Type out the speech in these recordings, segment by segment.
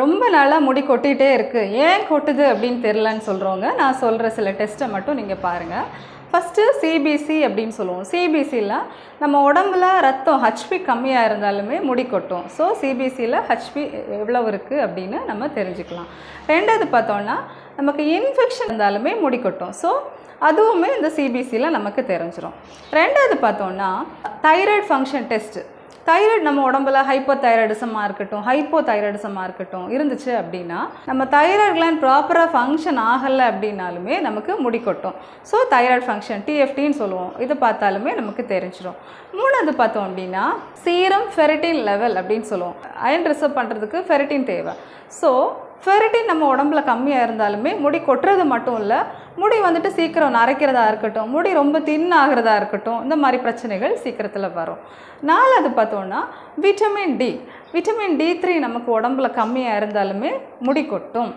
ரொம்ப நாளாக முடி கொட்டிகிட்டே இருக்குது, ஏன் கொட்டுது அப்படின்னு தெரிலன்னு சொல்கிறவங்க நான் சொல்கிற சில டெஸ்ட்டை மட்டும் நீங்கள் பாருங்கள். ஃபஸ்ட்டு சிபிசி அப்படின்னு சொல்லுவோம். சிபிசியில் நம்ம உடம்புல ரத்தம் ஹச்பி கம்மியாக இருந்தாலுமே முடி கொட்டும். ஸோ சிபிசியில் ஹச்பி எவ்வளோ இருக்குது அப்படின்னு நம்ம தெரிஞ்சுக்கலாம். ரெண்டாவது பார்த்தோன்னா நமக்கு இன்ஃபெக்ஷன் இருந்தாலுமே முடி கொட்டும். ஸோ அதுவுமே இந்த சிபிசியில் நமக்கு தெரிஞ்சிடும். ரெண்டாவது பார்த்தோன்னா தைராய்டு ஃபங்க்ஷன் டெஸ்ட்டு. தைராய்டு நம்ம உடம்புல ஹைப்போதைராய்டிசமாக இருக்கட்டும், ஹைப்போதைராய்டிசமாக இருக்கட்டும் இருந்துச்சு அப்படின்னா நம்ம தைராய்டு கிளாண்ட் ப்ராப்பராக ஃபங்க்ஷன் ஆகலை அப்படின்னாலுமே நமக்கு முடி கொட்டும். ஸோ தைராய்டு ஃபங்க்ஷன் டிஎஃப்டின்னு சொல்லுவோம், இது பார்த்தாலுமே நமக்கு தெரிஞ்சிடும். மூணாவது பார்த்தோம் அப்படின்னா சீரம் ஃபெரிட்டின் லெவல் அப்படின்னு சொல்லுவோம். அயன் ரிசர்வ் பண்ணுறதுக்கு ஃபெரிட்டின் தேவை. ஸோ ஃபெரிட்டின் நம்ம உடம்புல கம்மியாக இருந்தாலுமே முடி கொட்டுறது மட்டும் இல்லை, முடி வந்துட்டு சீக்கிரம் நரைக்கிறதா இருக்கட்டும், முடி ரொம்ப தின் ஆகிறதா இருக்கட்டும், இந்த மாதிரி பிரச்சனைகள் சீக்கிரத்தில் வரும். நாலாவது பார்த்தோன்னா விட்டமின் டி. விட்டமின் D3 நமக்கு உடம்புல கம்மியாக இருந்தாலுமே முடி கொட்டும்.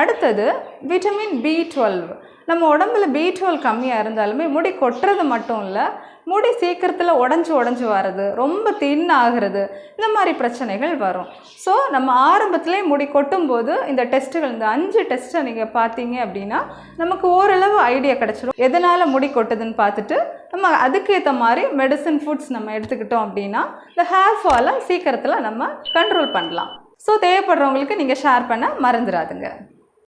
அடுத்தது விட்டமின் B12. நம்ம உடம்புல B12 கம்மியாக இருந்தாலுமே முடி கொட்டுறது மட்டும் இல்லை, முடி சீக்கிரத்தில் உடஞ்சி வர்றது, ரொம்ப தின் ஆகிறது, இந்த மாதிரி பிரச்சனைகள் வரும். ஸோ நம்ம ஆரம்பத்திலே முடி கொட்டும்போது இந்த டெஸ்ட்டுகள், இந்த 5 டெஸ்ட்டை நீங்கள் பார்த்தீங்க அப்படின்னா நமக்கு ஓரளவு ஐடியா கிடச்சிடும். எதனால் முடி கொட்டுதுன்னு பார்த்துட்டு நம்ம அதுக்கேற்ற மாதிரி மெடிசன் ஃபுட்ஸ் நம்ம எடுத்துக்கிட்டோம் அப்படின்னா இந்த ஹேர் ஃபாலை சீக்கிரத்தில் நம்ம கண்ட்ரோல் பண்ணலாம். ஸோ தேவைப்படுறவங்களுக்கு நீங்கள் ஷேர் பண்ண மறந்துடாதுங்க.